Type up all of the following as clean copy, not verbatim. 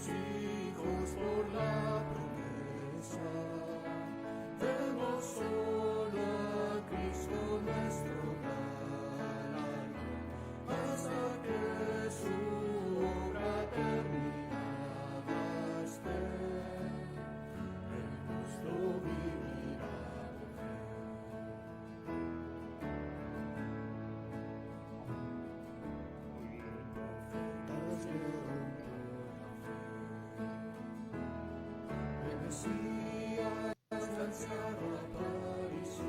hijos por la promesa. Demos solo a Cristo nuestro galardón, hasta que su obra terminada esté. El justo vivirá por fe. Profetas vieron por la fe el Mesías, la anciana aparición,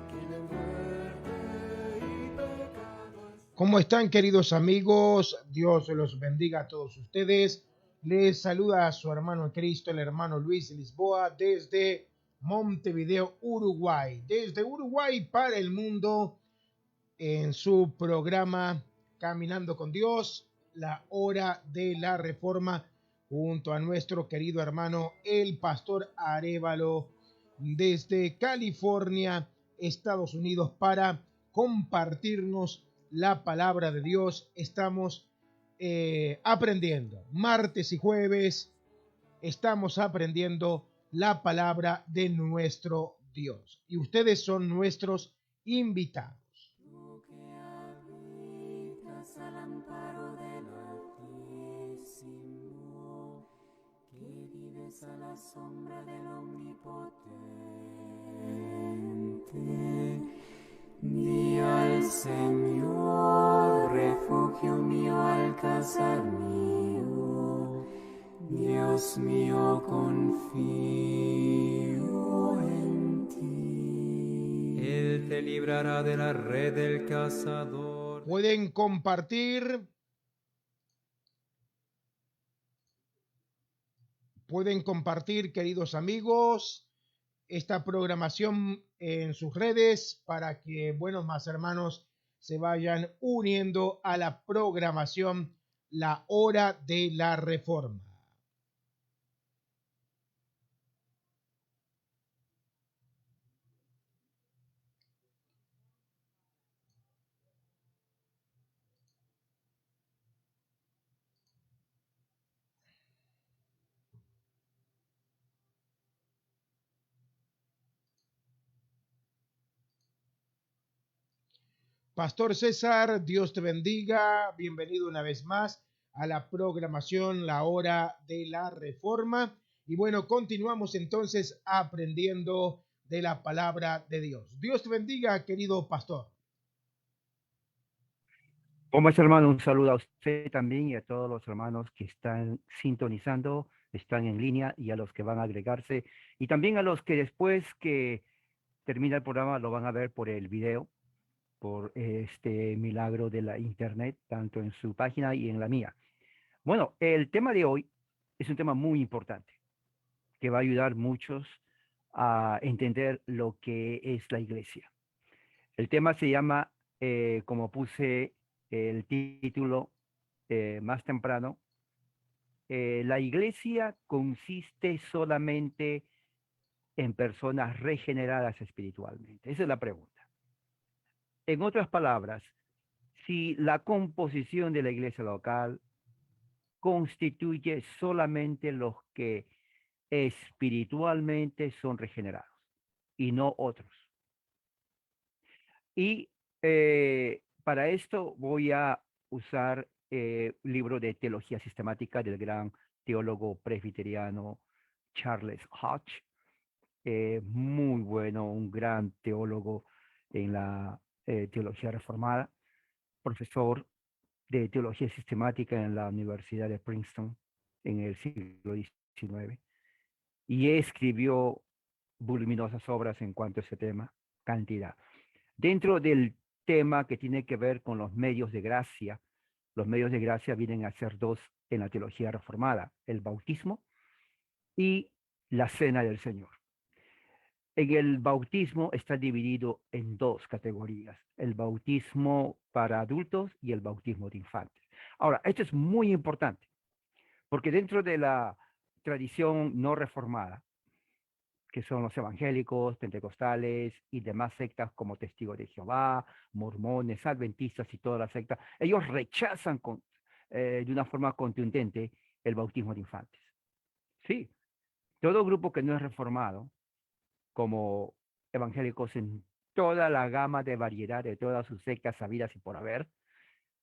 quien en muerte y pecado es. ¿Cómo están, queridos amigos? Dios los bendiga a todos ustedes. Les saluda a su hermano en Cristo, el hermano Luis Lisboa, desde Montevideo, Uruguay. Desde Uruguay para el mundo, en su programa Caminando con Dios, la hora de la reforma, junto a nuestro querido hermano, el pastor Arévalo, desde California, Estados Unidos, para compartirnos la palabra de Dios. Estamos aprendiendo. Martes y jueves estamos aprendiendo la palabra de nuestro Dios. Y ustedes son nuestros invitados. Tú que habitas al amparo del Altísimo, que vives a la sombra del Omnipotente, di al Señor, refugio mío, alcázar mío, Dios mío, confío en ti. Él te librará de la red del cazador. Pueden compartir. Pueden compartir, queridos amigos, esta programación en sus redes para que, bueno, más hermanos se vayan uniendo a la programación La Hora de la Reforma. Pastor César, Dios te bendiga. Bienvenido una vez más a la programación La Hora de la Reforma. Y bueno, continuamos entonces aprendiendo de la palabra de Dios. Dios te bendiga, querido pastor. ¿Cómo es, hermano? Un saludo a usted también y a todos los hermanos que están sintonizando, están en línea, y a los que van a agregarse, y también a los que después que termina el programa lo van a ver por el video, por este milagro de la internet, tanto en su página y en la mía. Bueno, el tema de hoy es un tema muy importante que va a ayudar a muchos a entender lo que es la iglesia. El tema se llama, como puse el título más temprano, la iglesia consiste solamente en personas regeneradas espiritualmente. Esa es la pregunta. En otras palabras, si la composición de la iglesia local constituye solamente los que espiritualmente son regenerados y no otros. Y para esto voy a usar libro de teología sistemática del gran teólogo presbiteriano Charles Hodge, muy bueno, un gran teólogo en la teología reformada, profesor de teología sistemática en la Universidad de Princeton en el siglo XIX, y escribió voluminosas obras en cuanto a ese tema, cantidad. Dentro del tema que tiene que ver con los medios de gracia, los medios de gracia vienen a ser dos en la teología reformada: el bautismo y la cena del Señor. En el bautismo está dividido en dos categorías: el bautismo para adultos y el bautismo de infantes. Ahora, esto es muy importante, porque dentro de la tradición no reformada, que son los evangélicos, pentecostales y demás sectas como Testigos de Jehová, mormones, adventistas y todas las sectas, ellos rechazan de una forma contundente el bautismo de infantes. Sí, todo grupo que no es reformado, como evangélicos en toda la gama de variedad de todas sus sectas sabidas y por haber,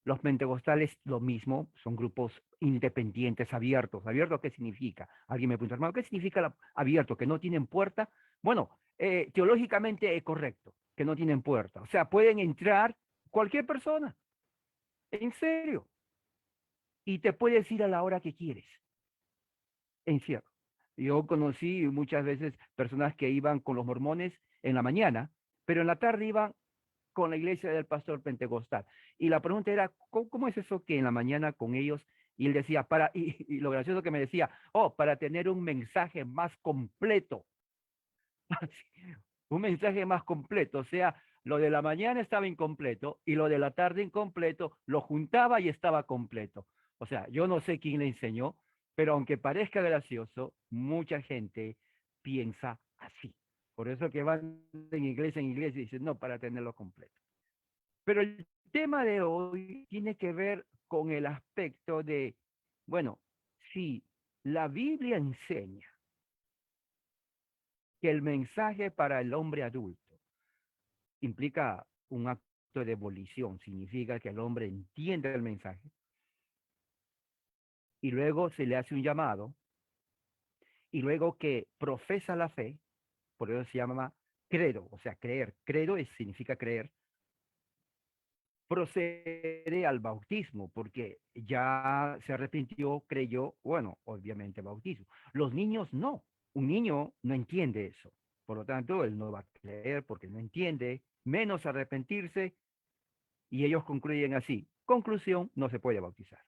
los pentecostales lo mismo, son grupos independientes, abiertos. ¿Abierto qué significa? Alguien me pregunta, hermano, ¿qué significa abierto? ¿Que no tienen puerta? Bueno, teológicamente es correcto, que no tienen puerta. O sea, pueden entrar cualquier persona, en serio, y te puedes ir a la hora que quieres, en serio. Yo conocí muchas veces personas que iban con los mormones en la mañana, pero en la tarde iban con la iglesia del pastor pentecostal. Y la pregunta era, ¿cómo es eso que en la mañana con ellos? Y él decía, y lo gracioso que me decía, oh, para tener un mensaje más completo. Un mensaje más completo. O sea, lo de la mañana estaba incompleto y lo de la tarde incompleto, lo juntaba y estaba completo. O sea, yo no sé quién le enseñó, pero aunque parezca gracioso, mucha gente piensa así. Por eso que van en iglesia y dicen, no, para tenerlo completo. Pero el tema de hoy tiene que ver con el aspecto de, bueno, si la Biblia enseña que el mensaje para el hombre adulto implica un acto de volición, significa que el hombre entiende el mensaje y luego se le hace un llamado y luego que profesa la fe, por eso se llama credo, o sea, creer. Credo significa creer, procede al bautismo, porque ya se arrepintió, creyó, bueno, obviamente bautismo. Los niños no, un niño no entiende eso, por lo tanto, él no va a creer porque no entiende, menos arrepentirse, y ellos concluyen así. Conclusión, no se puede bautizar.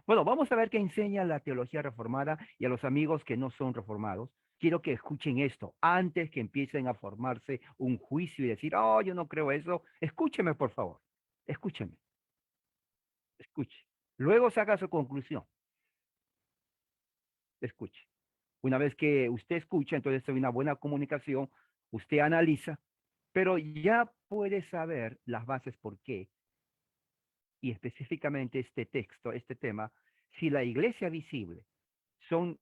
Bueno, vamos a ver qué enseña la teología reformada y a los amigos que no son reformados. Quiero que escuchen esto antes que empiecen a formarse un juicio y decir, oh, yo no creo eso. Escúcheme, por favor. Escúcheme. Escuche. Luego saca su conclusión. Escuche. Una vez que usted escucha, entonces hay una buena comunicación, usted analiza, pero ya puede saber las bases por qué, y específicamente este texto, este tema, si la iglesia visible son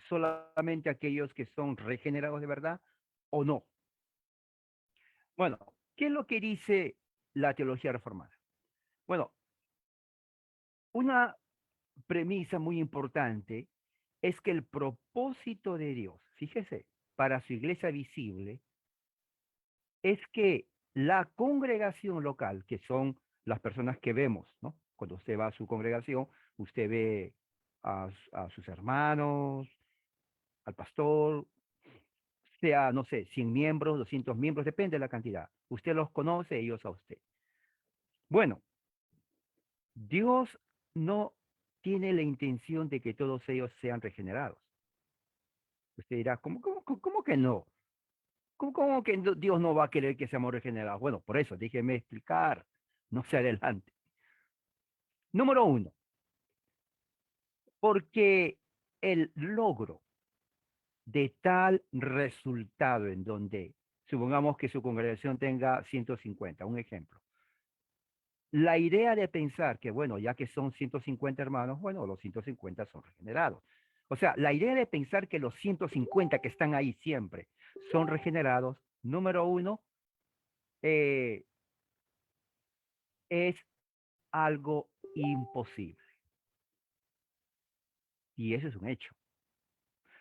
solamente aquellos que son regenerados de verdad o no. Bueno, ¿qué es lo que dice la teología reformada? Bueno, una premisa muy importante es que el propósito de Dios, fíjese, para su iglesia visible, es que la congregación local, que son las personas que vemos, ¿no? Cuando usted va a su congregación, usted ve a sus hermanos, al pastor, sea, no sé, 100 miembros, 200 miembros, depende de la cantidad. Usted los conoce, ellos a usted. Bueno, Dios no tiene la intención de que todos ellos sean regenerados. Usted dirá, ¿cómo que no? ¿Cómo que Dios no va a querer que seamos regenerados? Bueno, por eso, déjeme explicar, no se adelante. Número uno, porque el logro de tal resultado en donde, supongamos que su congregación tenga 150, un ejemplo. La idea de pensar que, bueno, ya que son 150 hermanos, bueno, los 150 son regenerados. O sea, la idea de pensar que los 150 que están ahí siempre son regenerados, número uno, eh, es algo imposible. Y eso es un hecho.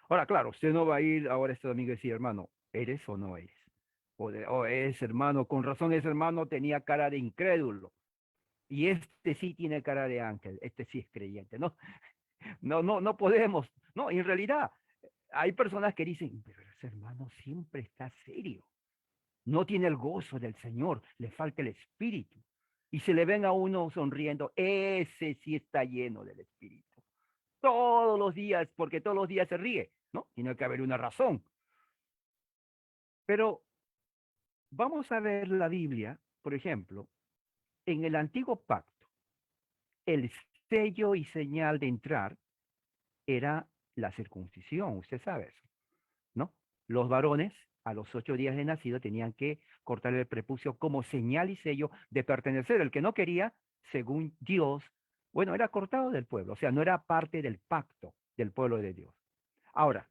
Ahora, claro, usted no va a ir ahora este domingo y decir, hermano, ¿eres o no eres? O es hermano, con razón ese hermano tenía cara de incrédulo. Y este sí tiene cara de ángel, este sí es creyente, ¿no? No podemos. No, en realidad, hay personas que dicen, pero ese hermano siempre está serio. No tiene el gozo del Señor, le falta el espíritu. Y se le ven a uno sonriendo, ese sí está lleno del espíritu. Todos los días, porque todos los días se ríe, ¿no? Tiene que haber una razón. Pero vamos a ver la Biblia, por ejemplo, en el antiguo pacto, el sello y señal de entrar era la circuncisión, usted sabe eso, ¿no? Los varones a los 8 días de nacido tenían que cortar el prepucio como señal y sello de pertenecer. El que no quería, según Dios, Bueno, era cortado del pueblo, o sea, no era parte del pacto del pueblo de Dios. Ahora,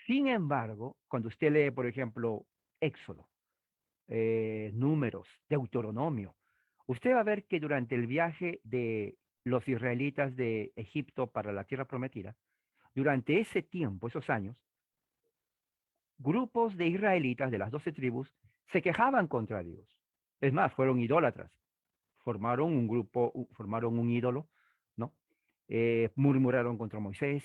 sin embargo, cuando usted lee, por ejemplo, Éxodo, Números, Deuteronomio, usted va a ver que durante el viaje de los israelitas de Egipto para la tierra prometida, durante ese tiempo, esos años, grupos de israelitas de las 12 tribus se quejaban contra Dios. Es más, fueron idólatras. Formaron un grupo, formaron un ídolo, ¿no? Murmuraron contra Moisés,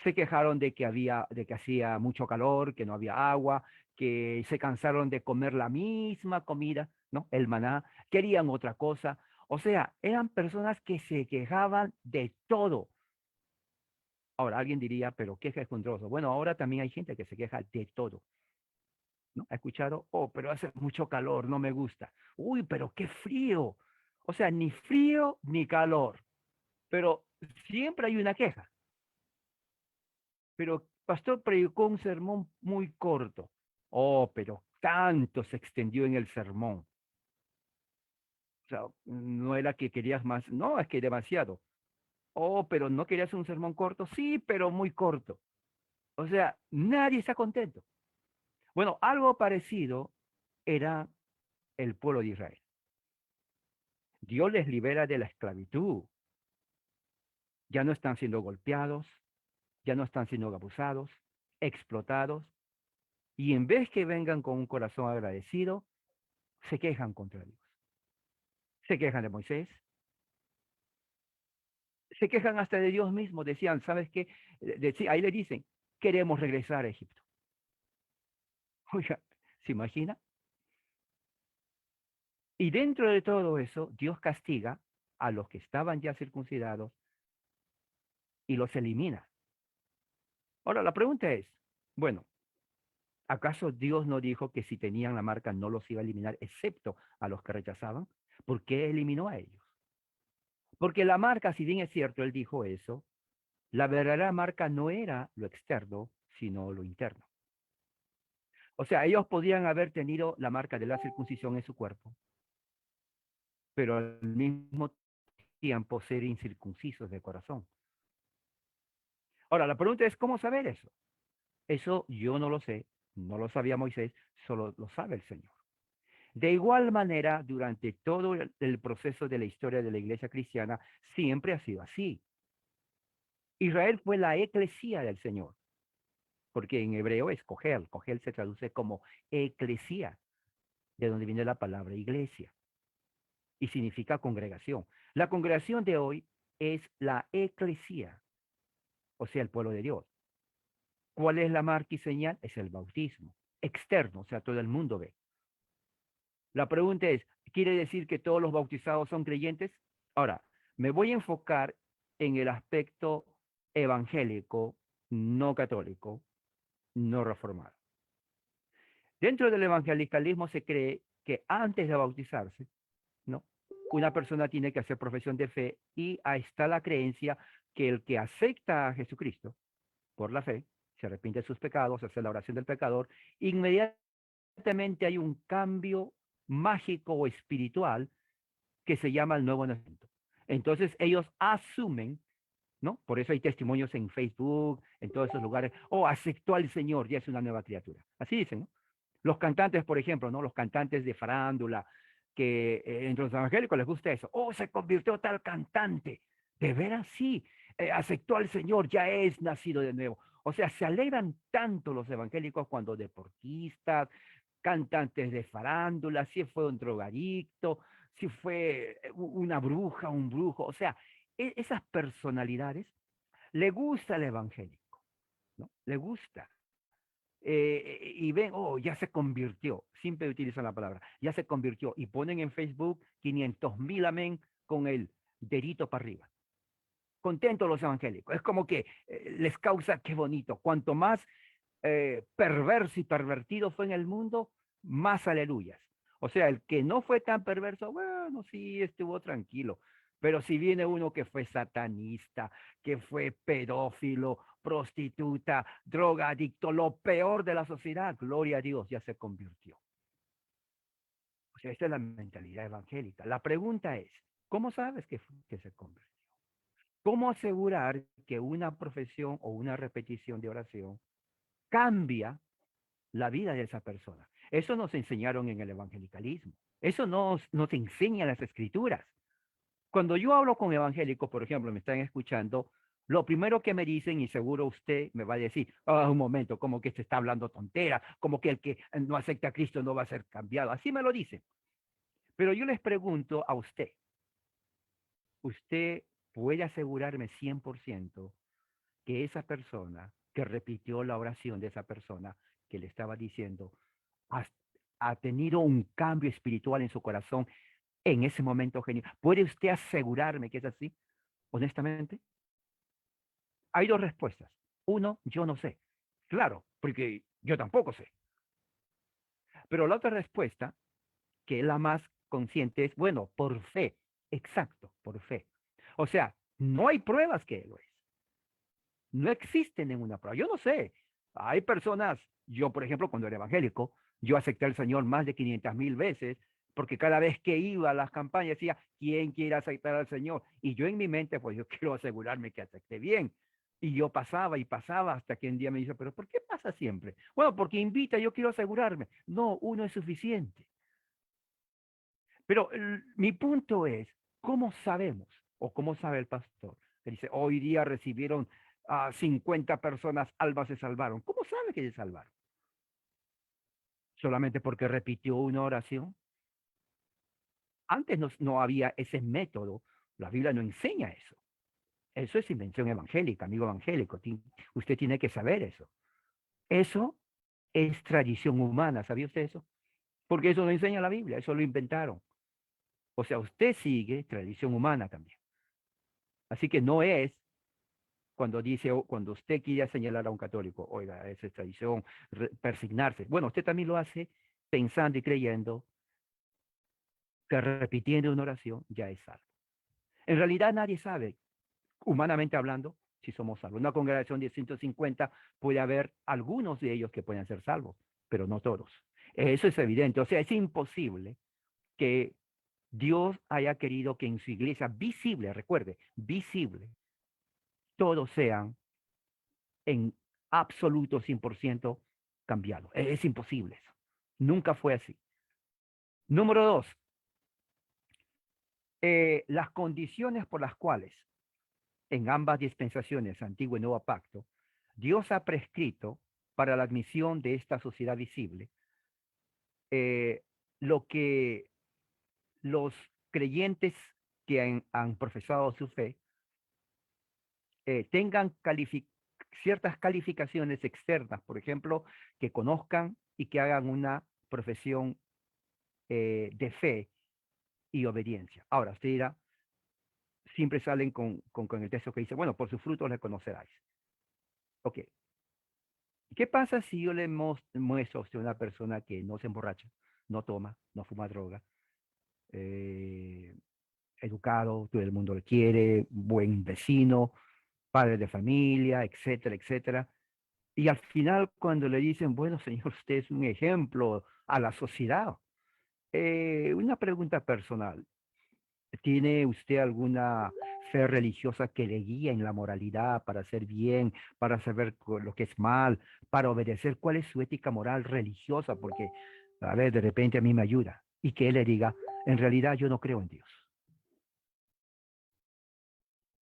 se quejaron de que hacía mucho calor, que no había agua, que se cansaron de comer la misma comida, ¿no? El maná, querían otra cosa. O sea, eran personas que se quejaban de todo. Ahora, alguien diría, pero queja es controverso. Bueno, ahora también hay gente que se queja de todo, ¿no? ¿Ha escuchado? Oh, pero hace mucho calor, no me gusta. Uy, pero qué frío. O sea, ni frío ni calor. Pero siempre hay una queja. Pero pastor predicó un sermón muy corto. Oh, pero tanto se extendió en el sermón. O sea, no era que querías más, no, es que demasiado. Oh, pero no querías un sermón corto. Sí, pero muy corto. O sea, nadie está contento. Bueno, algo parecido era el pueblo de Israel. Dios les libera de la esclavitud. Ya no están siendo golpeados, ya no están siendo abusados, explotados, y en vez que vengan con un corazón agradecido, se quejan contra Dios. Se quejan de Moisés, se quejan hasta de Dios mismo. Decían, ¿sabes qué? Ahí le dicen, queremos regresar a Egipto. Oiga, ¿se imagina? Y dentro de todo eso, Dios castiga a los que estaban ya circuncidados y los elimina. Ahora, la pregunta es, bueno, ¿acaso Dios no dijo que si tenían la marca no los iba a eliminar, excepto a los que rechazaban? ¿Por qué eliminó a ellos? Porque la marca, si bien es cierto, él dijo eso, la verdadera marca no era lo externo, sino lo interno. O sea, ellos podían haber tenido la marca de la circuncisión en su cuerpo, pero al mismo tiempo ser incircuncisos de corazón. Ahora, la pregunta es, ¿cómo saber eso? Eso yo no lo sé, no lo sabía Moisés, solo lo sabe el Señor. De igual manera, durante todo el proceso de la historia de la iglesia cristiana, siempre ha sido así. Israel fue la eclesía del Señor, porque en hebreo es cogel, cogel se traduce como eclesía, de donde viene la palabra iglesia, y significa congregación. La congregación de hoy es la eclesía, o sea, el pueblo de Dios. ¿Cuál es la marca y señal? Es el bautismo, externo, o sea, todo el mundo ve. La pregunta es, ¿quiere decir que todos los bautizados son creyentes? Ahora, me voy a enfocar en el aspecto evangélico, no católico, no reformado. Dentro del evangelicalismo se cree que antes de bautizarse, ¿no? Una persona tiene que hacer profesión de fe y ahí está la creencia que el que acepta a Jesucristo por la fe, se arrepiente de sus pecados, hace la oración del pecador, inmediatamente hay un cambio mágico o espiritual que se llama el nuevo nacimiento. Entonces ellos asumen, ¿no? Por eso hay testimonios en Facebook, en todos esos lugares, oh, aceptó al Señor, ya es una nueva criatura. Así dicen, ¿no? Los cantantes, por ejemplo, ¿no? Los cantantes de farándula, que entre los evangélicos les gusta eso. Oh, se convirtió tal cantante. De veras, sí. Aceptó al Señor, ya es nacido de nuevo. O sea, se alegran tanto los evangélicos cuando deportistas, cantantes de farándula, si fue un drogadicto, si fue una bruja, un brujo. O sea, esas personalidades le gusta el evangélico, ¿no? Le gusta y ven, oh, ya se convirtió, siempre utilizan la palabra, ya se convirtió, y ponen en Facebook 500,000 amén con el dedito para arriba. Contentos los evangélicos, es como que les causa, qué bonito, cuanto más perverso y pervertido fue en el mundo, más aleluyas. O sea, el que no fue tan perverso, bueno, sí, estuvo tranquilo. Pero si viene uno que fue satanista, que fue pedófilo, prostituta, drogadicto, lo peor de la sociedad, gloria a Dios, ya se convirtió. O sea, esta es la mentalidad evangélica. La pregunta es, ¿Cómo sabes que se convirtió? ¿Cómo asegurar que una profesión o una repetición de oración cambia la vida de esa persona? Eso nos enseñaron en el evangelicalismo. Eso nos enseña las escrituras. Cuando yo hablo con evangélicos, por ejemplo, me están escuchando, lo primero que me dicen, y seguro usted me va a decir, un momento, como que se está hablando tontera, como que el que no acepta a Cristo no va a ser cambiado. Así me lo dicen. Pero yo les pregunto a usted, ¿usted puede asegurarme 100% que esa persona que repitió la oración de esa persona que le estaba diciendo, ha, ha tenido un cambio espiritual en su corazón en ese momento genial? ¿Puede usted asegurarme que es así? Honestamente, hay dos respuestas. Uno, yo no sé. Claro, porque yo tampoco sé. Pero la otra respuesta, que es la más consciente, es, bueno, por fe. Exacto, por fe. O sea, no hay pruebas que lo es. No existe ninguna prueba. Yo no sé. Hay personas, yo por ejemplo, cuando era evangélico, yo acepté al Señor más de 500,000 veces, porque cada vez que iba a las campañas decía, ¿quién quiere aceptar al Señor? Y yo en mi mente, pues yo quiero asegurarme que acepté bien. Y yo pasaba y pasaba hasta que un día me dice, pero ¿por qué pasa siempre? Bueno, porque invita, yo quiero asegurarme. No, uno es suficiente. Pero mi punto es, ¿cómo sabemos o cómo sabe el pastor? Que dice, hoy día recibieron a 50 personas, almas se salvaron. ¿Cómo sabe que se salvaron? ¿Solamente porque repitió una oración? Antes no había ese método. La Biblia no enseña eso. Eso es invención evangélica, amigo evangélico. Usted tiene que saber eso. Eso es tradición humana. ¿Sabía usted eso? Porque eso no enseña la Biblia, eso lo inventaron. O sea, usted sigue tradición humana también. Así que no es cuando dice, cuando usted quiere señalar a un católico, oiga, esa es tradición, persignarse. Bueno, usted también lo hace pensando y creyendo que repitiendo una oración ya es salvo. En realidad nadie sabe, humanamente hablando, si somos salvos. Una congregación de 150 puede haber algunos de ellos que pueden ser salvos, pero no todos. Eso es evidente. O sea, es imposible que Dios haya querido que en su iglesia visible, recuerde, visible, todos sean en absoluto 100% cambiado. Es imposible eso. Nunca fue así. Número dos, las condiciones por las cuales en ambas dispensaciones, Antiguo y Nuevo Pacto, Dios ha prescrito para la admisión de esta sociedad visible eh, lo que los creyentes que han profesado su fe tengan ciertas calificaciones externas, por ejemplo, que conozcan y que hagan una profesión de fe y obediencia. Ahora, usted dirá, siempre salen con el texto que dice, bueno, por sus frutos le conoceráis. Ok. ¿Qué pasa si yo le muestro a usted una persona que no se emborracha, no toma, no fuma droga, eh, educado, todo el mundo le quiere, buen vecino, padre de familia, etcétera, etcétera? Y al final, cuando le dicen, bueno, señor, usted es un ejemplo a la sociedad. Una pregunta personal. ¿Tiene usted alguna fe religiosa que le guía en la moralidad para hacer bien, para saber lo que es mal, para obedecer? ¿Cuál es su ética moral religiosa? Porque, a ver, de repente a mí me ayuda. Y que él le diga, en realidad yo no creo en Dios.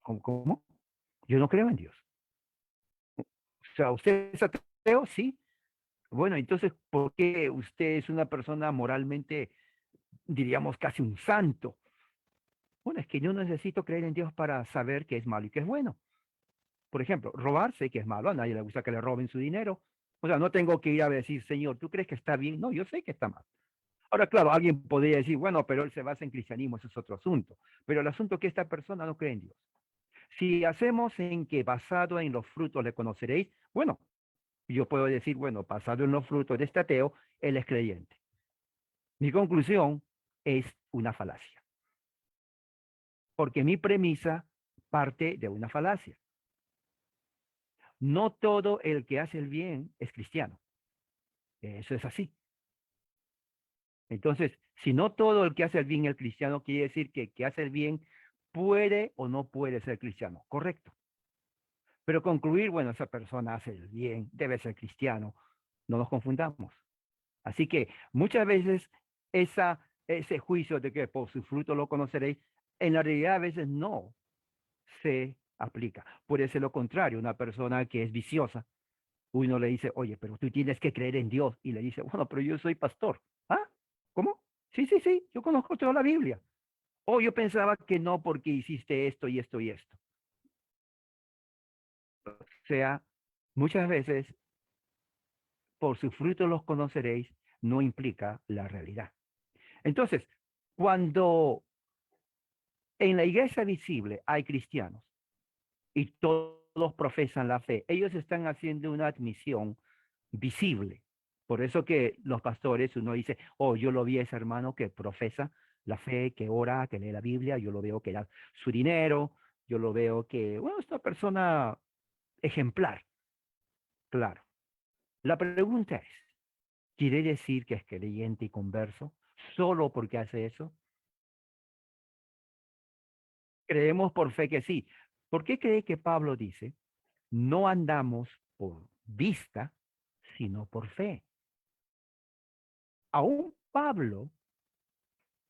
¿Cómo? Yo no creo en Dios. O sea, ¿usted es ateo? Sí. Bueno, entonces, ¿por qué usted es una persona moralmente, diríamos, casi un santo? Bueno, es que yo necesito creer en Dios para saber qué es malo y qué es bueno. Por ejemplo, robarse, que es malo, a nadie le gusta que le roben su dinero. O sea, no tengo que ir a decir, Señor, ¿tú crees que está bien? No, yo sé que está mal. Ahora, claro, alguien podría decir, bueno, pero él se basa en cristianismo, eso es otro asunto. Pero el asunto es que esta persona no cree en Dios. Si hacemos en que basado en los frutos le conoceréis, bueno, yo puedo decir, bueno, basado en los frutos de este ateo, él es creyente. Mi conclusión es una falacia, porque mi premisa parte de una falacia. No todo el que hace el bien es cristiano. Eso es así. Entonces, si no todo el que hace el bien es cristiano, quiere decir que el que hace el bien puede o no puede ser cristiano. Correcto. Pero concluir, bueno, esa persona hace el bien, debe ser cristiano. No nos confundamos. Así que muchas veces ese juicio de que por su fruto lo conoceréis, en la realidad a veces no se aplica. Puede ser lo contrario, una persona que es viciosa, uno le dice, oye, pero tú tienes que creer en Dios. Y le dice, bueno, pero yo soy pastor. ¿Ah? ¿Cómo? Sí, sí, sí, yo conozco toda la Biblia. O yo pensaba que no porque hiciste esto y esto y esto. O sea, muchas veces por su fruto los conoceréis no implica la realidad. Entonces, cuando en la iglesia visible hay cristianos y todos profesan la fe, ellos están haciendo una admisión visible. Por eso que los pastores, uno dice, oh, yo lo vi a ese hermano que profesa la fe, que ora, que lee la Biblia, yo lo veo que da su dinero, yo lo veo que, bueno, es una persona ejemplar, claro. La pregunta es, ¿quiere decir que es creyente y converso solo porque hace eso? Creemos por fe que sí. ¿Por qué cree que Pablo dice, no andamos por vista, sino por fe? Aún Pablo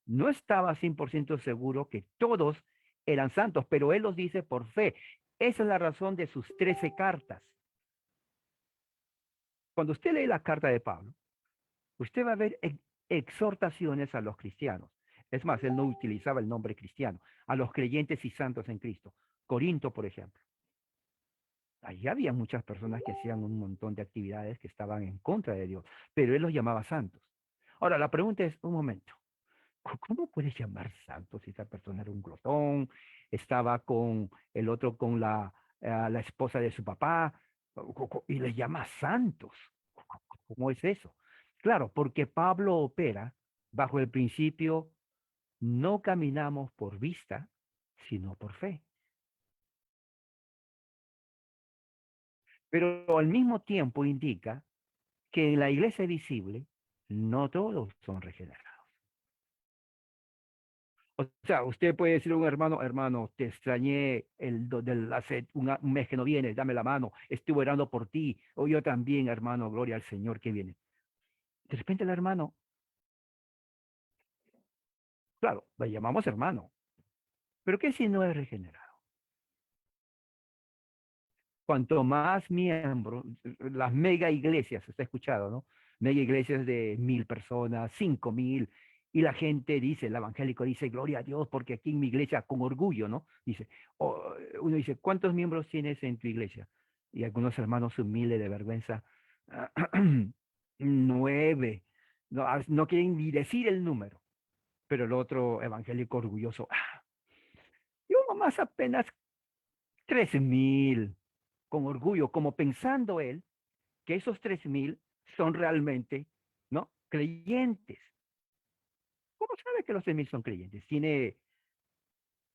no estaba 100% seguro que todos eran santos, pero él los dice por fe. Esa es la razón de sus 13 cartas. Cuando usted lee la carta de Pablo, usted va a ver exhortaciones a los cristianos. Es más, él no utilizaba el nombre cristiano, a los creyentes y santos en Cristo. Corinto, por ejemplo. Allí había muchas personas que hacían un montón de actividades que estaban en contra de Dios, pero él los llamaba santos. Ahora, la pregunta es, un momento, ¿cómo puedes llamar santos si esa persona era un glotón, estaba con el otro, con la esposa de su papá, y les llama santos? ¿Cómo es eso? Claro, porque Pablo opera bajo el principio, no caminamos por vista, sino por fe. Pero al mismo tiempo indica que en la iglesia visible no todos son regenerados. O sea, usted puede decirle a un hermano, hermano, te extrañé hace un mes que no vienes, dame la mano, estuve orando por ti, o yo también, hermano, gloria al Señor que viene. De repente el hermano, claro, lo llamamos hermano, pero ¿qué si no es regenerado? Cuanto más miembros, las mega iglesias, usted ha escuchado, ¿no? Mega iglesias de 1.000 personas, 5.000, y la gente dice, el evangélico dice, gloria a Dios, porque aquí en mi iglesia, con orgullo, ¿no? Dice, uno dice, ¿cuántos miembros tienes en tu iglesia? Y algunos hermanos humildes de vergüenza, 9, no quieren ni decir el número, pero el otro evangélico orgulloso, yo nomás apenas 13.000, con orgullo, como pensando él que esos 3.000 son realmente, ¿no? Creyentes. ¿Cómo sabe que los 3.000 son creyentes? Tiene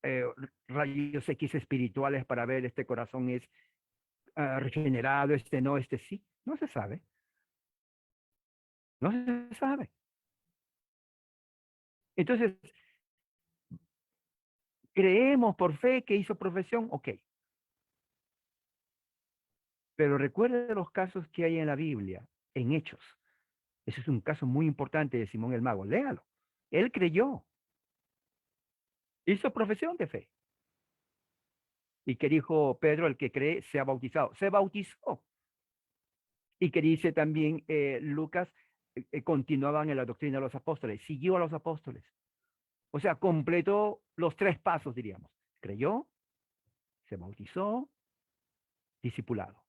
eh, rayos X espirituales para ver este corazón es regenerado, este no, este sí. No se sabe, no se sabe. Entonces, creemos por fe que hizo profesión, ok. Pero recuerde los casos que hay en la Biblia, en Hechos. Ese es un caso muy importante de Simón el Mago. Léalo. Él creyó, hizo profesión de fe. Y que dijo Pedro, el que cree, sea bautizado. Se bautizó. Y que dice también Lucas, continuaban en la doctrina de los apóstoles, siguió a los apóstoles. O sea, completó los 3 pasos, diríamos. Creyó, se bautizó, discipulado,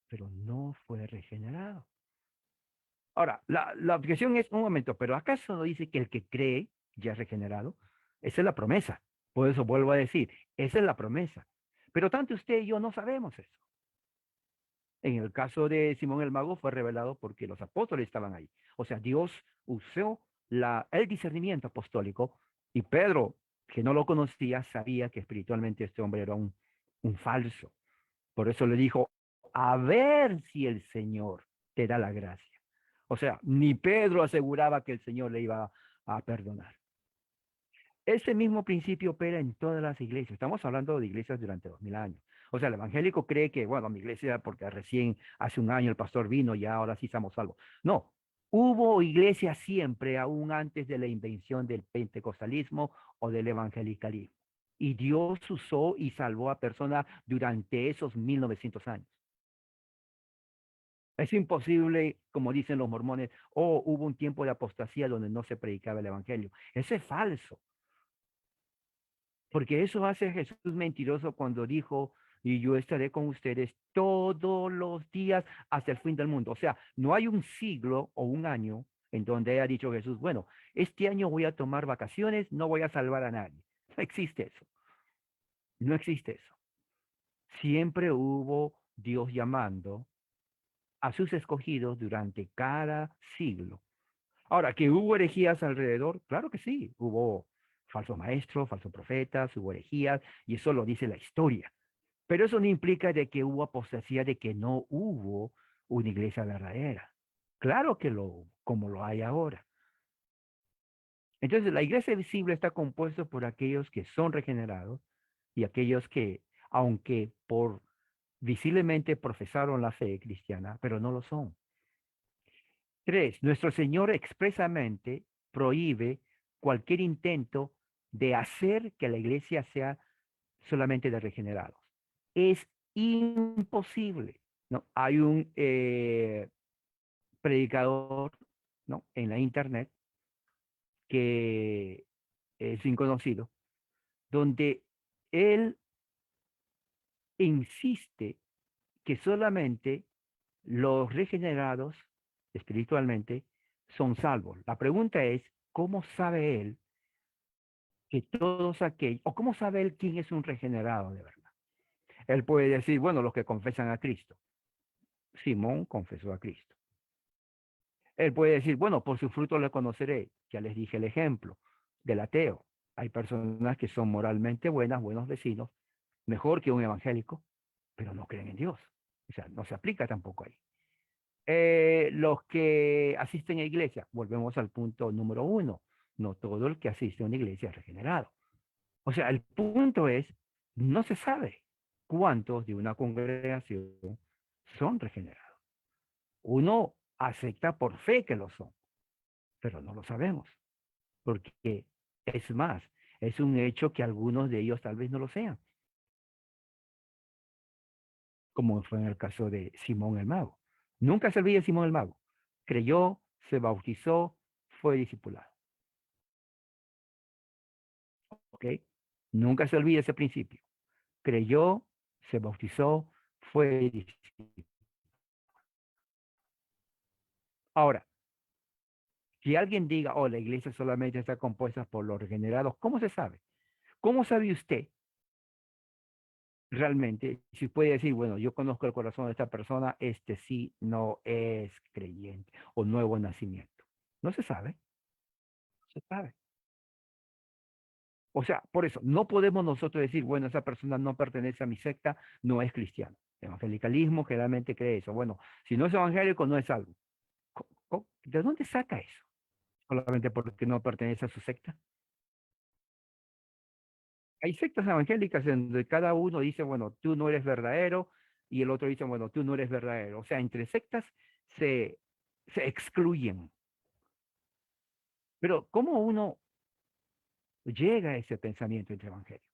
pero no fue regenerado. Ahora, la objeción es, un momento, pero ¿acaso no dice que el que cree ya es regenerado? Esa es la promesa. Por eso vuelvo a decir, esa es la promesa. Pero tanto usted y yo no sabemos eso. En el caso de Simón el Mago fue revelado porque los apóstoles estaban ahí. O sea, Dios usó el discernimiento apostólico y Pedro, que no lo conocía, sabía que espiritualmente este hombre era un falso. Por eso le dijo, a ver si el Señor te da la gracia. O sea, ni Pedro aseguraba que el Señor le iba a perdonar. Ese mismo principio opera en todas las iglesias. Estamos hablando de iglesias durante 2000 años. O sea, el evangélico cree que, bueno, mi iglesia, porque recién hace un año el pastor vino y ahora sí estamos salvos. No, hubo iglesia siempre, aún antes de la invención del pentecostalismo o del evangelicalismo. Y Dios usó y salvó a personas durante esos 1900 años. Es imposible, como dicen los mormones, hubo un tiempo de apostasía donde no se predicaba el evangelio. Eso es falso. Porque eso hace Jesús mentiroso cuando dijo, y yo estaré con ustedes todos los días hasta el fin del mundo. O sea, no hay un siglo o un año en donde haya dicho Jesús, bueno, este año voy a tomar vacaciones, no voy a salvar a nadie. No existe eso. No existe eso. Siempre hubo Dios llamando a sus escogidos durante cada siglo. Ahora, ¿que hubo herejías alrededor? Claro que sí, hubo falsos maestros, falsos profetas, hubo herejías, y eso lo dice la historia. Pero eso no implica de que hubo apostasía, de que no hubo una iglesia verdadera. Claro que lo hubo, como lo hay ahora. Entonces, la iglesia visible está compuesta por aquellos que son regenerados y aquellos que, aunque por visiblemente profesaron la fe cristiana, pero no lo son. Tres, nuestro Señor expresamente prohíbe cualquier intento de hacer que la iglesia sea solamente de regenerados. Es imposible, ¿no? Hay un predicador, ¿no? En la internet que es bien conocido, donde él insiste que solamente los regenerados espiritualmente son salvos. La pregunta es, ¿cómo sabe él que todos aquellos, o cómo sabe él quién es un regenerado de verdad? Él puede decir, bueno, los que confesan a Cristo. Simón confesó a Cristo. Él puede decir, bueno, por su fruto le conoceré. Ya les dije el ejemplo del ateo. Hay personas que son moralmente buenas, buenos vecinos, mejor que un evangélico, pero no creen en Dios. O sea, no se aplica tampoco ahí. Los que asisten a iglesia, volvemos al punto número uno. No todo el que asiste a una iglesia es regenerado. O sea, el punto es, no se sabe cuántos de una congregación son regenerados. Uno acepta por fe que lo son, pero no lo sabemos, porque es más, es un hecho que algunos de ellos tal vez no lo sean, como fue en el caso de Simón el Mago. Nunca se olvide Simón el Mago. Creyó, se bautizó, fue discipulado. ¿Ok? Nunca se olvide ese principio. Creyó, se bautizó, fue discipulado. Ahora, si alguien diga, oh, la iglesia solamente está compuesta por los regenerados, ¿cómo se sabe? ¿Cómo sabe usted realmente? Si puede decir, bueno, yo conozco el corazón de esta persona, este sí no es creyente o nuevo nacimiento. No se sabe, no se sabe. O sea, por eso, no podemos nosotros decir, bueno, esa persona no pertenece a mi secta, no es cristiano. El evangelicalismo generalmente cree eso. Bueno, si no es evangélico, no es salvo. ¿De dónde saca eso? ¿Solamente porque no pertenece a su secta? Hay sectas evangélicas en donde cada uno dice, bueno, tú no eres verdadero, y el otro dice, bueno, tú no eres verdadero. O sea, entre sectas se, se excluyen. Pero ¿cómo uno llega a ese pensamiento entre evangélicos?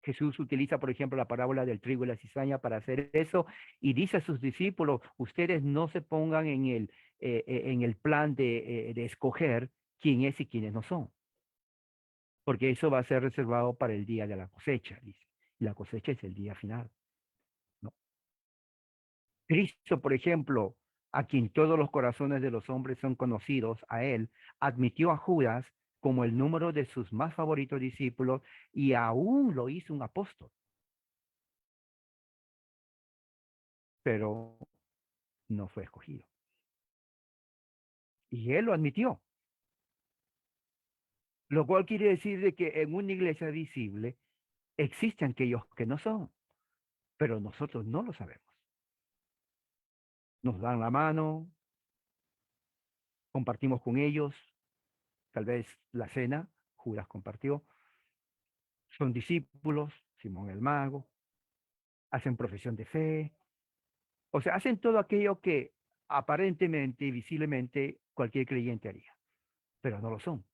Jesús utiliza, por ejemplo, la parábola del trigo y la cizaña para hacer eso y dice a sus discípulos, ustedes no se pongan en el plan de escoger quién es y quiénes no son, porque eso va a ser reservado para el día de la cosecha, dice. Y la cosecha es el día final, ¿no? Cristo, por ejemplo, a quien todos los corazones de los hombres son conocidos, a él, admitió a Judas como el número de sus más favoritos discípulos y aún lo hizo un apóstol, pero no fue escogido. Y él lo admitió, lo cual quiere decir de que en una iglesia visible existen aquellos que no son, pero nosotros no lo sabemos. nos dan la mano, compartimos con ellos, tal vez la cena, Judas compartió, son discípulos, Simón el mago, hacen profesión de fe, o sea, hacen todo aquello que aparentemente y visiblemente cualquier creyente haría, pero no lo son.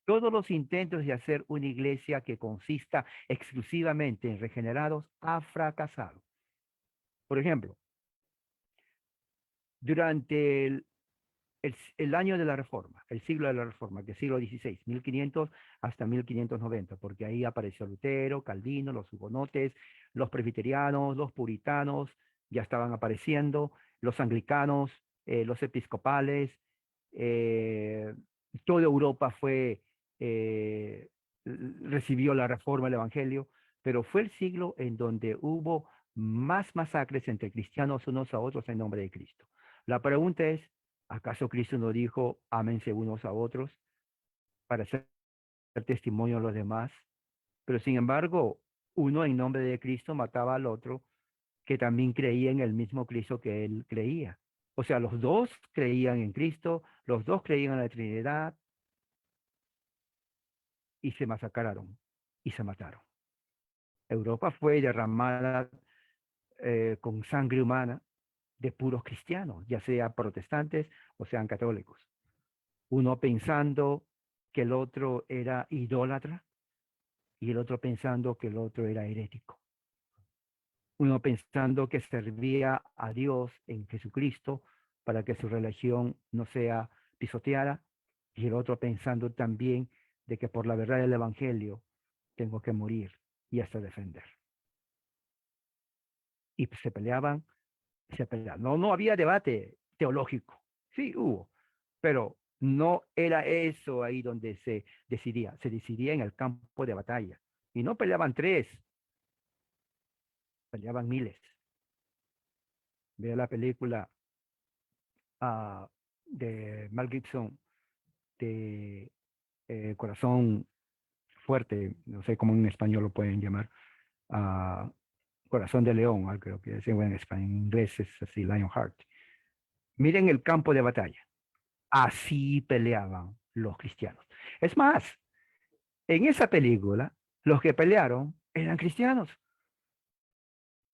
Todos los intentos de hacer una iglesia que consista exclusivamente en regenerados ha fracasado. Por ejemplo, durante el año de la Reforma, el siglo de la Reforma, que es siglo XVI, 1500 hasta 1590, porque ahí apareció Lutero, Calvino, los hugonotes, los presbiterianos, los puritanos, ya estaban apareciendo, los anglicanos, los episcopales, eh, toda Europa eh, recibió la Reforma, el Evangelio, pero fue el siglo en donde hubo más masacres entre cristianos unos a otros en nombre de Cristo. La pregunta es, ¿acaso Cristo no dijo, ámense unos a otros para hacer testimonio a los demás? Pero sin embargo, uno en nombre de Cristo mataba al otro que también creía en el mismo Cristo que él creía. O sea, los dos creían en Cristo, los dos creían en la Trinidad y se masacraron y se mataron. Europa fue derramada con sangre humana de puros cristianos, ya sea protestantes o sean católicos. Uno pensando que el otro era idólatra y el otro pensando que el otro era herético. Uno pensando que servía a Dios en Jesucristo para que su religión no sea pisoteada y el otro pensando también de que por la verdad del Evangelio tengo que morir y hasta defender. Y se peleaban, se peleaban. No, no había debate teológico. Sí, hubo, pero no era eso ahí donde se decidía en el campo de batalla. Y no peleaban tres, peleaban miles. Vea la película de Mel Gibson de Corazón Fuerte, no sé cómo en español lo pueden llamar, ah, Corazón de León, creo que es en español, en inglés es así, Lionheart. Miren el campo de batalla. Así peleaban los cristianos. Es más, en esa película, los que pelearon eran cristianos,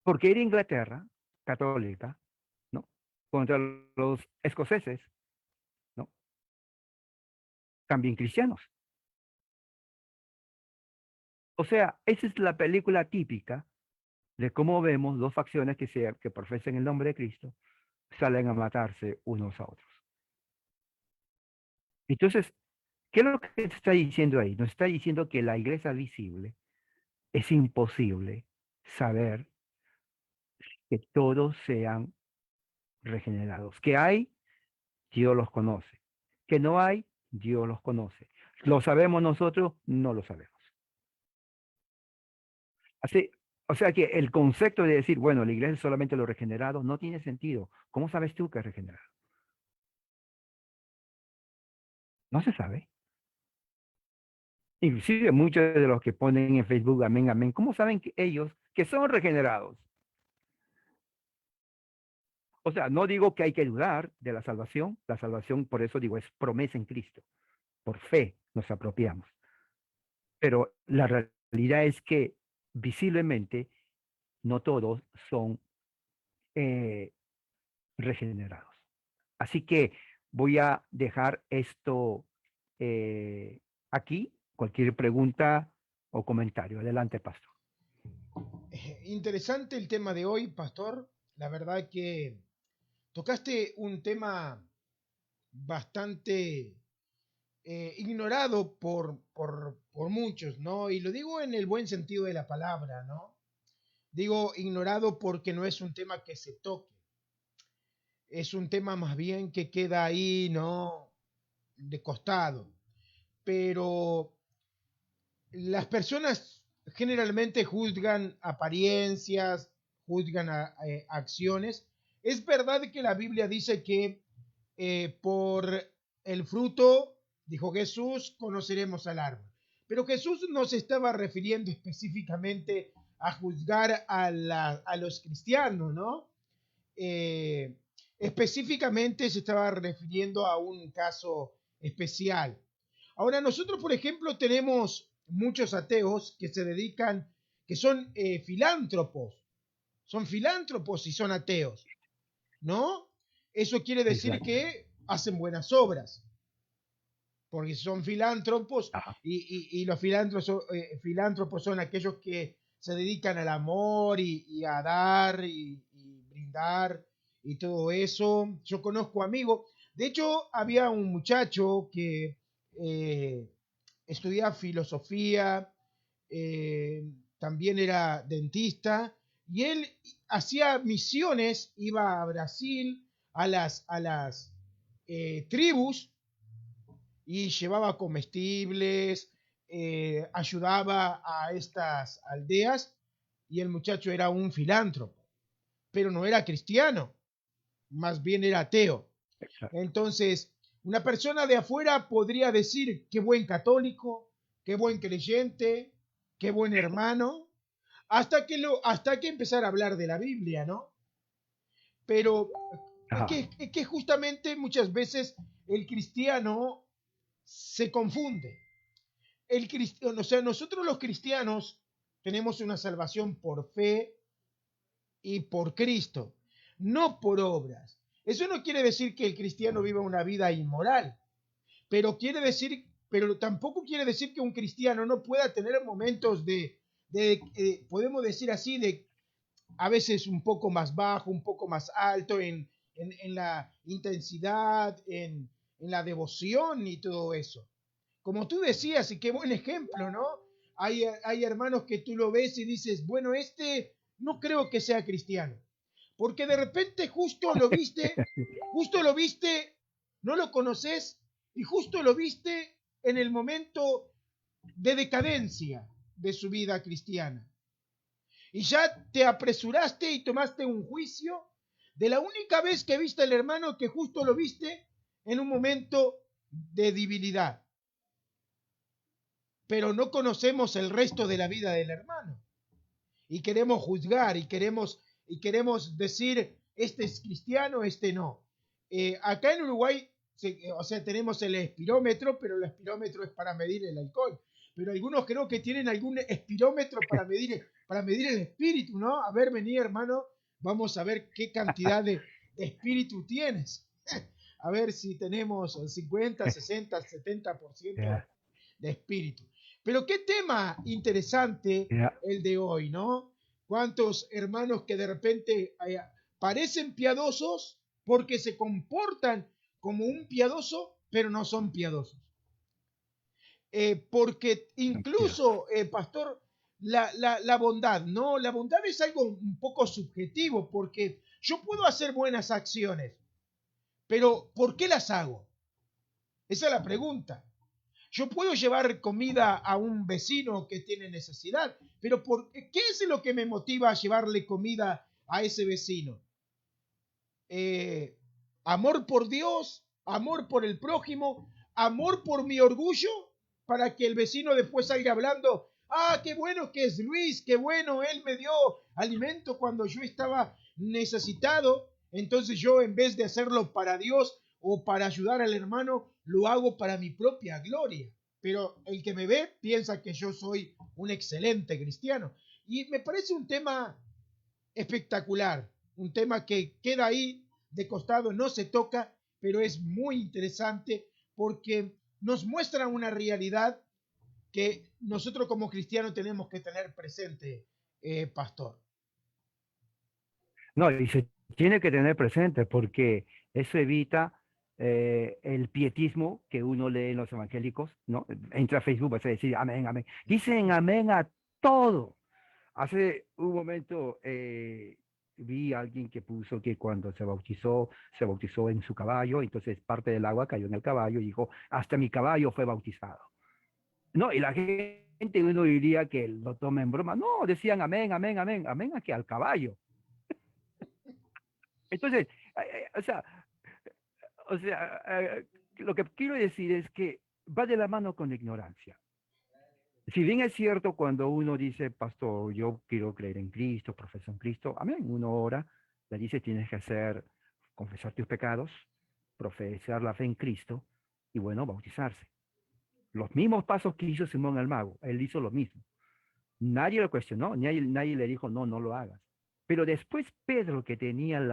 porque era Inglaterra, católica, ¿no? Contra los escoceses, ¿no? También cristianos. O sea, esa es la película típica de cómo vemos dos facciones que profesan el nombre de Cristo, salen a matarse unos a otros. Entonces, ¿qué es lo que se está diciendo ahí? Nos está diciendo que la iglesia visible es imposible saber que todos sean regenerados. Que hay, Dios los conoce. Que no hay, Dios los conoce. ¿Lo sabemos nosotros? No lo sabemos. Así, o sea que el concepto de decir, bueno, la iglesia es solamente los regenerados, no tiene sentido. ¿Cómo sabes tú que es regenerado? No se sabe. Inclusive muchos de los que ponen en Facebook, amén, amén, ¿cómo saben que ellos que son regenerados? O sea, no digo que hay que dudar de la salvación, por eso digo, es promesa en Cristo, por fe nos apropiamos. Pero la realidad es que visiblemente no todos son eh, regenerados. Así que voy a dejar esto aquí. Cualquier pregunta o comentario. Adelante, pastor. Interesante el tema de hoy, pastor. La verdad que tocaste un tema bastante ignorado por muchos, ¿no? Y lo digo en el buen sentido de la palabra, ¿no? Digo ignorado porque no es un tema que se toque, es un tema más bien que queda ahí, ¿no? De costado. Pero las personas generalmente juzgan apariencias, juzgan acciones. Es verdad que la Biblia dice que por el fruto, dijo Jesús, conoceremos al árbol. Pero Jesús no se estaba refiriendo específicamente a juzgar a los cristianos, ¿no? eh, específicamente se estaba refiriendo a un caso especial. Ahora, nosotros, por ejemplo, tenemos muchos ateos que se dedican, que son filántropos y son ateos, ¿no? Eso quiere decir Exacto. que hacen buenas obras, porque son filántropos Ajá. y los filántropos son aquellos que se dedican al amor y a dar y brindar y todo eso. Yo conozco amigos, de hecho había un muchacho que eh, estudiaba filosofía, eh, también era dentista, y él hacía misiones, iba a Brasil, a las tribus, y llevaba comestibles, ayudaba a estas aldeas, y el muchacho era un filántropo, pero no era cristiano, más bien era ateo. Exacto. Entonces, una persona de afuera podría decir qué buen católico, qué buen creyente, qué buen hermano, hasta que empezar a hablar de la Biblia, ¿no? Pero Ajá. es que justamente muchas veces el cristiano se confunde. El cristiano, o sea, nosotros los cristianos tenemos una salvación por fe y por Cristo, no por obras. Eso no quiere decir que el cristiano viva una vida inmoral, pero tampoco quiere decir que un cristiano no pueda tener momentos podemos decir así, de a veces un poco más bajo, un poco más alto en la intensidad, en la devoción y todo eso. Como tú decías, y qué buen ejemplo, ¿no? Hay hermanos que tú lo ves y dices, bueno, este no creo que sea cristiano, porque de repente justo lo viste, no lo conoces y justo lo viste en el momento de decadencia de su vida cristiana. Y ya te apresuraste y tomaste un juicio de la única vez que viste al hermano, que justo lo viste en un momento de debilidad. Pero no conocemos el resto de la vida del hermano. Y queremos juzgar y queremos decir, este es cristiano, este no. Acá en Uruguay, o sea, tenemos el espirómetro, pero el espirómetro es para medir el alcohol. Pero algunos creo que tienen algún espirómetro para medir el espíritu, ¿no? A ver, vení, hermano, vamos a ver qué cantidad de espíritu tienes. A ver si tenemos el 50, 60, 70% Ya, de espíritu. Pero qué tema interesante ya. el de hoy, ¿no? Cuántos hermanos que de repente parecen piadosos porque se comportan como un piadoso, pero no son piadosos. Porque Tranquilo. incluso, pastor, la bondad, ¿no? La bondad es algo un poco subjetivo porque yo puedo hacer buenas acciones, pero ¿por qué las hago? Esa es la pregunta. Yo puedo llevar comida a un vecino que tiene necesidad, pero ¿qué es lo que me motiva a llevarle comida a ese vecino? Eh, Amor por Dios, amor por el prójimo, amor por mi orgullo, para que el vecino después salga hablando, ah, qué bueno que es Luis, qué bueno, él me dio alimento cuando yo estaba necesitado. Entonces yo, en vez de hacerlo para Dios o para ayudar al hermano, lo hago para mi propia gloria. Pero el que me ve piensa que yo soy un excelente cristiano. Y me parece un tema espectacular, un tema que queda ahí de costado, no se toca, pero es muy interesante porque nos muestra una realidad que nosotros como cristianos tenemos que tener presente, pastor. No, y se tiene que tener presente porque eso evita el pietismo que uno lee en los evangélicos, ¿no? Entra a Facebook, vas a decir amén, amén. Dicen amén a todo. Hace un momento vi a alguien que puso que cuando se bautizó en su caballo, entonces parte del agua cayó en el caballo y dijo, hasta mi caballo fue bautizado. No, y la gente, uno diría que lo toma en broma. No, decían amén, amén, amén, amén aquí al caballo. Entonces, o sea, lo que quiero decir es que va de la mano con la ignorancia. Si bien es cierto cuando uno dice, pastor, yo quiero creer en Cristo, profeso en Cristo, amén, uno ora, Le dice, tienes que confesar tus pecados, profesar la fe en Cristo y bueno, bautizarse. Los mismos pasos que hizo Simón el mago, él hizo lo mismo. Nadie lo cuestionó, nadie le dijo, no, no lo hagas. Pero después Pedro, que tenía el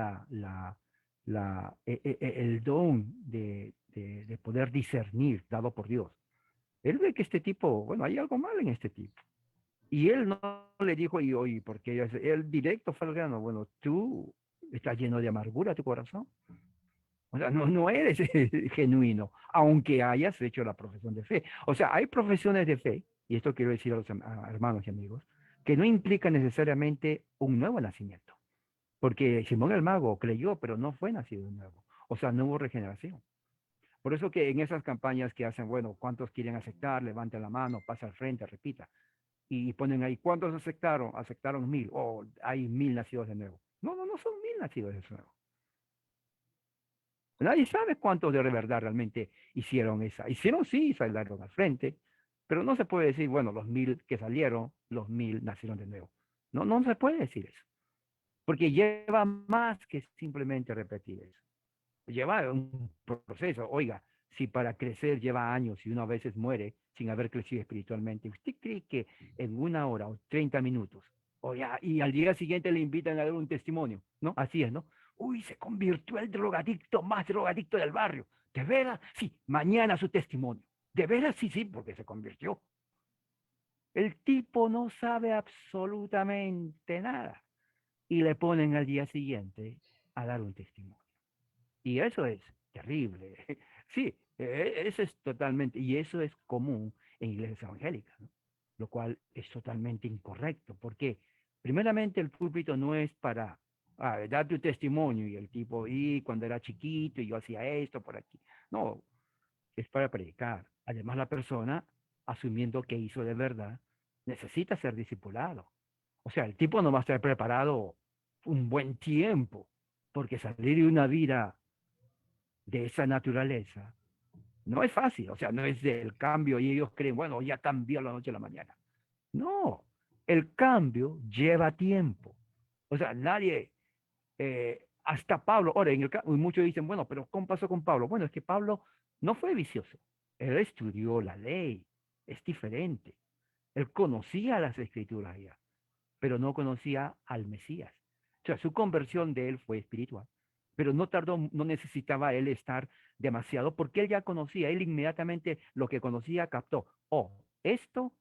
don de poder discernir dado por Dios, él ve que este tipo, bueno, hay algo mal en este tipo. Y él no le dijo, y oye, porque él directo fue al grano, bueno, tú estás lleno de amargura tu corazón. O sea, no eres genuino, aunque hayas hecho la profesión de fe. O sea, hay profesiones de fe, y esto quiero decir a los hermanos y amigos, que no implican necesariamente un nuevo nacimiento. Porque Simón el Mago creyó, pero no fue nacido de nuevo. O sea, no hubo regeneración. Por eso que en esas campañas que hacen, bueno, ¿cuántos quieren aceptar? Levanten la mano, pasa al frente, repita. Y ponen ahí, ¿cuántos aceptaron? Aceptaron 1000. O hay 1000 nacidos de nuevo. No son 1000 nacidos de nuevo. Nadie sabe cuántos de verdad realmente hicieron esa. Hicieron sí, salieron al frente, pero no se puede decir, bueno, los 1000 que salieron, los 1000 nacieron de nuevo. No se puede decir eso, porque lleva más que simplemente repetir eso. Lleva un proceso. Oiga, si para crecer lleva años y uno a veces muere sin haber crecido espiritualmente, ¿usted cree que en 1 hora o 30 minutos, oiga, y al día siguiente le invitan a dar un testimonio? ¿No? Así es, ¿no? Uy, se convirtió el drogadicto más drogadicto del barrio. ¿De veras? Sí, mañana su testimonio. ¿De veras? Sí, sí, porque se convirtió. El tipo no sabe absolutamente nada y le ponen al día siguiente a dar un testimonio. Y eso es terrible. Sí, eso es totalmente, y eso es común en iglesias evangélicas, ¿no? Lo cual es totalmente incorrecto, porque primeramente el púlpito no es para dar tu testimonio y el tipo, y cuando era chiquito y yo hacía esto por aquí. No, es para predicar. Además, la persona, asumiendo que hizo de verdad, necesita ser discipulado. O sea, el tipo no va a estar preparado un buen tiempo, porque salir de una vida de esa naturaleza no es fácil, o sea, no es del cambio y ellos creen, bueno, ya cambió la noche a la mañana. No, el cambio lleva tiempo. O sea, nadie, hasta Pablo, ahora, muchos dicen, bueno, pero ¿cómo pasó con Pablo? Bueno, es que Pablo no fue vicioso, él estudió la ley, es diferente. Él conocía las escrituras ya, pero no conocía al Mesías. O sea, su conversión de él fue espiritual, pero no tardó, no necesitaba él estar demasiado, porque él ya conocía, él inmediatamente lo que conocía captó, oh, esto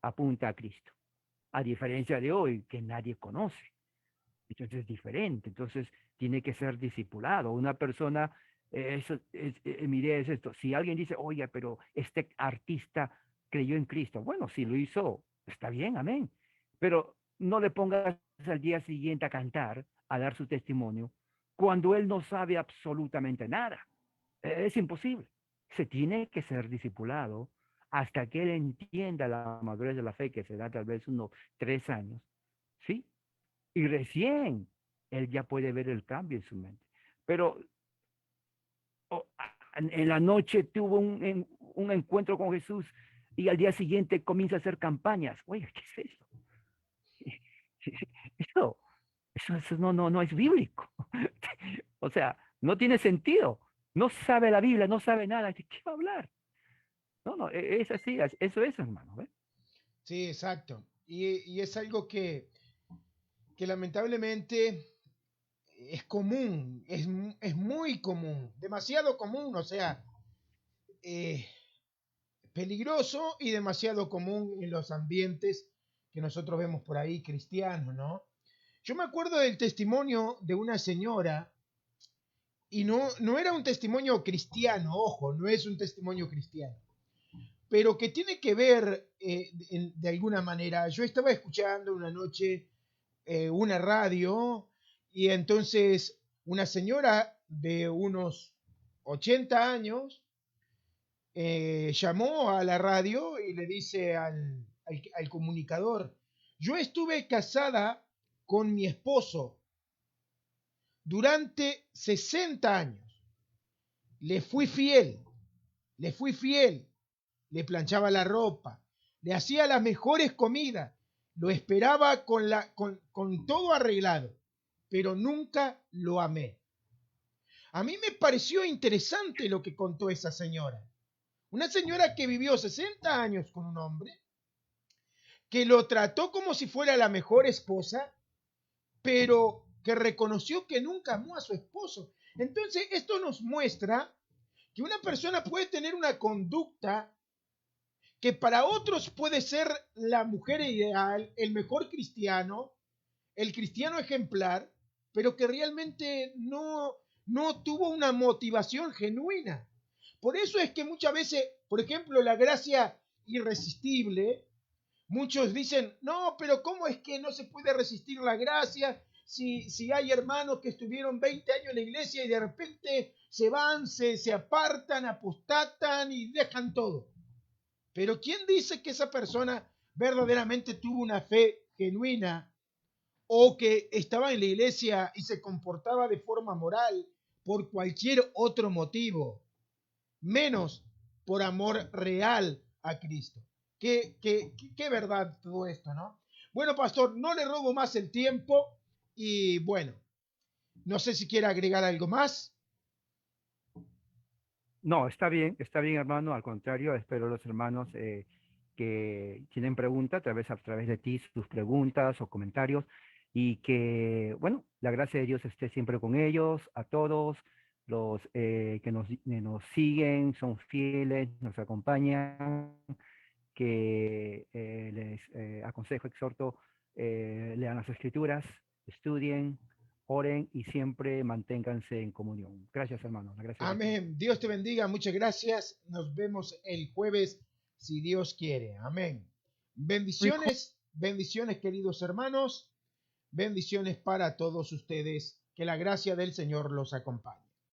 apunta a Cristo, a diferencia de hoy, que nadie conoce. Entonces es diferente, entonces tiene que ser discipulado. Una persona, mi idea es esto, si alguien dice, oye, pero este artista creyó en Cristo, bueno, si lo hizo, está bien, amén, pero no le pongas al día siguiente a cantar, a dar su testimonio, cuando él no sabe absolutamente nada. Es imposible. Se tiene que ser discipulado hasta que él entienda la madurez de la fe, que será tal vez unos 3 años, ¿sí? Y recién él ya puede ver el cambio en su mente. Pero en la noche tuvo un encuentro con Jesús y al día siguiente comienza a hacer campañas. Oye, ¿qué es eso? Eso, eso no es bíblico. O sea, no tiene sentido. No sabe la Biblia, no sabe nada. ¿De qué va a hablar? No, es así, eso es, hermano. ¿Ves? Sí, exacto. Y es algo que lamentablemente es común, es muy común, demasiado común, o sea, eh, peligroso y demasiado común en los ambientes que nosotros vemos por ahí cristianos, ¿no? Yo me acuerdo del testimonio de una señora, y no era un testimonio cristiano, ojo, no es un testimonio cristiano, pero que tiene que ver de alguna manera. Yo estaba escuchando una noche una radio y entonces una señora de unos 80 años llamó a la radio y le dice al comunicador, yo estuve casada con mi esposo durante 60 años, le fui fiel, le fui fiel, le planchaba la ropa, le hacía las mejores comidas, lo esperaba con todo arreglado. pero nunca lo amé. A mí me pareció interesante lo que contó esa señora. Una señora que vivió 60 años con un hombre, que lo trató como si fuera la mejor esposa, pero que reconoció que nunca amó a su esposo. Entonces, esto nos muestra que una persona puede tener una conducta que para otros puede ser la mujer ideal, el mejor cristiano, el cristiano ejemplar, pero que realmente no tuvo una motivación genuina. Por eso es que muchas veces, por ejemplo, la gracia irresistible, muchos dicen, no, pero ¿cómo es que no se puede resistir la gracia si hay hermanos que estuvieron 20 años en la iglesia y de repente se van, se apartan, apostatan y dejan todo? Pero ¿quién dice que esa persona verdaderamente tuvo una fe genuina o que estaba en la iglesia y se comportaba de forma moral por cualquier otro motivo, menos por amor real a Cristo? Qué verdad todo esto, ¿no? Bueno, pastor, no le robo más el tiempo y bueno, no sé si quiere agregar algo más. No, está bien, hermano. Al contrario, espero los hermanos que tienen preguntas, a través de ti, sus preguntas o comentarios, y que, bueno, la gracia de Dios esté siempre con ellos, a todos, los que nos siguen, son fieles, nos acompañan, que les aconsejo, exhorto, lean las escrituras, estudien, oren y siempre manténganse en comunión. Gracias, hermano. La gracia de Cristo. Amén. Dios te bendiga. Muchas gracias. Nos vemos el jueves si Dios quiere. Amén. Bendiciones, bendiciones queridos hermanos. Bendiciones para todos ustedes. Que la gracia del Señor los acompañe.